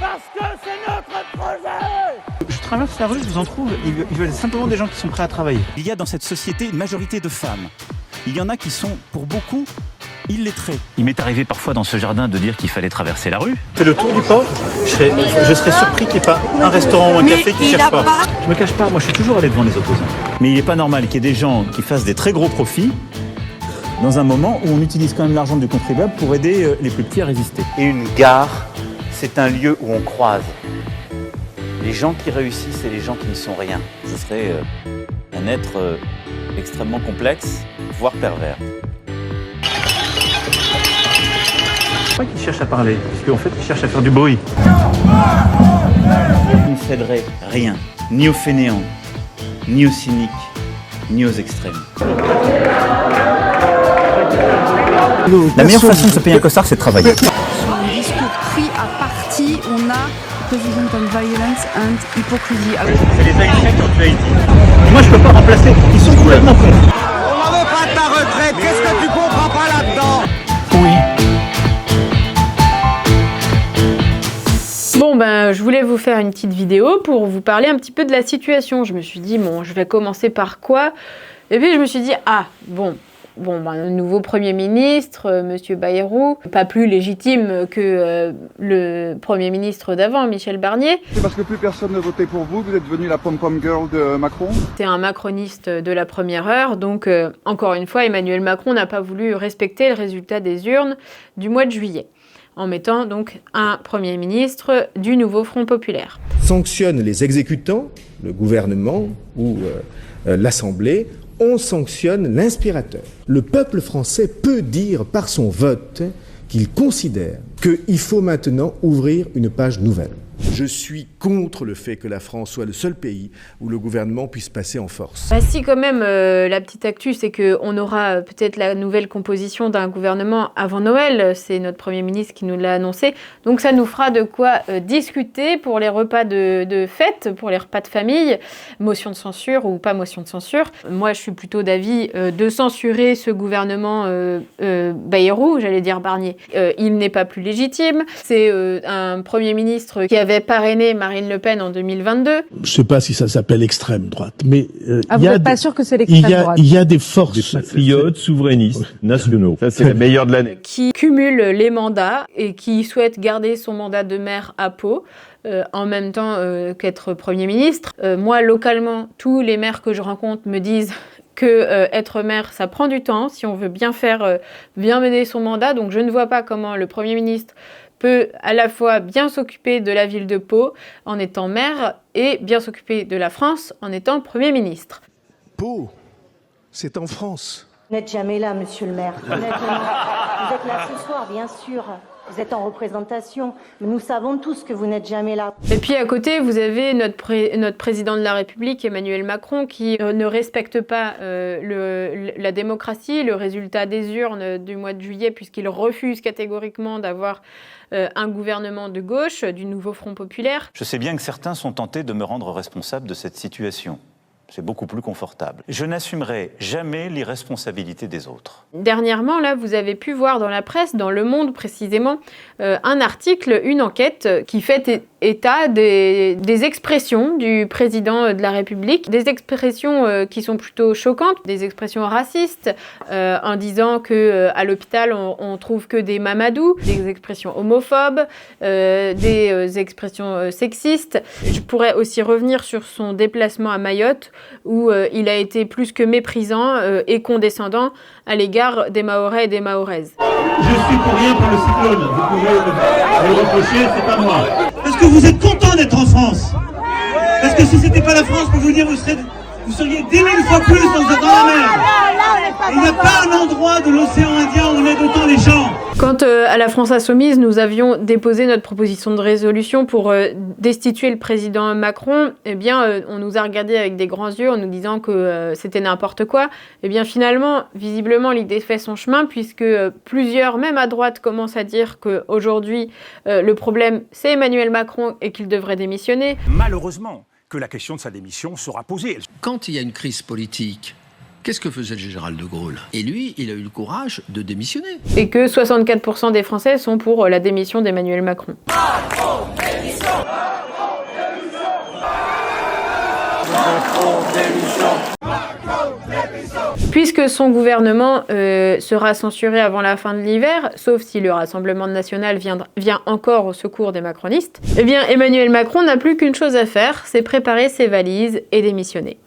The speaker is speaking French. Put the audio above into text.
Parce que c'est notre projet. Je traverse la rue, je vous en trouve, ils veulent simplement des gens qui sont prêts à travailler. Il y a dans cette société une majorité de femmes. Il y en a qui sont, pour beaucoup, illettrés. Il m'est arrivé parfois dans ce jardin de dire qu'il fallait traverser la rue. Je fais le tour du port, je serais surpris qu'il n'y ait pas un restaurant ou un café qui ne cherche pas. Je me cache pas, moi je suis toujours allé devant les opposants. Mais il n'est pas normal qu'il y ait des gens qui fassent des très gros profits dans un moment où on utilise quand même l'argent du contribuable pour aider les plus petits à résister. Et une gare, c'est un lieu où on croise les gens qui réussissent et les gens qui ne sont rien. Ce serait un être extrêmement complexe, voire pervers. Je crois qu'ils cherchent à parler, parce qu'en fait ils cherchent à faire du bruit. Il ne céderait rien, ni aux fainéants, ni aux cyniques, ni aux extrêmes. La meilleure façon de se payer un costard, c'est de travailler. Sur un discours pris à partie, on a President on Violence and Hypocrisy. C'est les Haïtiens qui ont tué Haïti. Moi je peux pas remplacer, ils sont complètement cons. On n'en veut pas de ta retraite, qu'est-ce que tu comprends pas là-dedans? Bon ben, je voulais vous faire une petite vidéo pour vous parler un petit peu de la situation. Je me suis dit, bon, je vais commencer par quoi? Et puis je me suis dit, le nouveau Premier ministre, Monsieur Bayrou, pas plus légitime que le Premier ministre d'avant, Michel Barnier. C'est parce que plus personne ne votait pour vous, vous êtes devenue la pom-pom girl de Macron? C'est un macroniste de la première heure, donc encore une fois, Emmanuel Macron n'a pas voulu respecter le résultat des urnes du mois de juillet, en mettant donc un Premier ministre du nouveau Front populaire. Sanctionne les exécutants, le gouvernement ou l'Assemblée, on sanctionne l'inspirateur. Le peuple français peut dire par son vote qu'il considère qu'il faut maintenant ouvrir une page nouvelle. Je suis contre le fait que la France soit le seul pays où le gouvernement puisse passer en force. Bah si, quand même, la petite actu, c'est qu'on aura peut-être la nouvelle composition d'un gouvernement avant Noël. C'est notre Premier ministre qui nous l'a annoncé. Donc ça nous fera de quoi discuter pour les repas de fête, pour les repas de famille. Motion de censure ou pas motion de censure. Moi, je suis plutôt d'avis de censurer ce gouvernement Bayrou, j'allais dire Barnier. Il n'est pas plus légitime. C'est un Premier ministre qui avait parrainé Marine Le Pen en 2022. Je ne sais pas si ça s'appelle extrême droite, mais vous n'êtes pas sûr que c'est l'extrême droite? Il y a des forces... Des patriotes souverainistes nationaux. Ça, c'est le meilleur de l'année. Qui cumule les mandats et qui souhaite garder son mandat de maire à Pau. En même temps qu'être Premier ministre. Moi, localement, tous les maires que je rencontre me disent que être maire, ça prend du temps si on veut bien faire, bien mener son mandat. Donc je ne vois pas comment le Premier ministre peut à la fois bien s'occuper de la ville de Pau en étant maire et bien s'occuper de la France en étant Premier ministre. Pau, c'est en France. Vous n'êtes jamais là, monsieur le maire. Honnêtement, vous êtes là ce soir, bien sûr. Vous êtes en représentation, mais nous savons tous que vous n'êtes jamais là. Et puis à côté, vous avez notre président de la République, Emmanuel Macron, qui ne respecte pas la démocratie, le résultat des urnes du mois de juillet, puisqu'il refuse catégoriquement d'avoir un gouvernement de gauche, du nouveau Front populaire. Je sais bien que certains sont tentés de me rendre responsable de cette situation. C'est beaucoup plus confortable. Je n'assumerai jamais l'irresponsabilité des autres. Dernièrement, là, vous avez pu voir dans la presse, dans Le Monde précisément, un article, une enquête qui fait état des expressions du président de la République, des expressions qui sont plutôt choquantes, des expressions racistes, en disant qu'à l'hôpital, on trouve que des mamadous, des expressions homophobes, des expressions sexistes. Je pourrais aussi revenir sur son déplacement à Mayotte, où il a été plus que méprisant et condescendant à l'égard des Mahorais et des Mahoraises. Je suis pour rien pour le cyclone, vous pouvez le reprocher, c'est pas moi. Est-ce que vous êtes content d'être en France? Parce que si c'était pas la France, pour vous dire, vous seriez 10 000 fois plus dans la mer. Il n'y a pas un endroit de l'océan Indien où on aide autant les gens. Quant à la France Insoumise, nous avions déposé notre proposition de résolution pour destituer le président Macron. Eh bien, on nous a regardé avec des grands yeux en nous disant que c'était n'importe quoi. Eh bien, finalement, visiblement, l'idée fait son chemin puisque plusieurs, même à droite, commencent à dire qu'aujourd'hui, le problème, c'est Emmanuel Macron et qu'il devrait démissionner. Malheureusement, que la question de sa démission sera posée. Quand il y a une crise politique, qu'est-ce que faisait le général de Gaulle? Et lui, il a eu le courage de démissionner. Et que 64% des Français sont pour la démission d'Emmanuel Macron. Macron, Puisque son gouvernement sera censuré avant la fin de l'hiver, sauf si le Rassemblement national vient encore au secours des macronistes, eh bien Emmanuel Macron n'a plus qu'une chose à faire, c'est préparer ses valises et démissionner.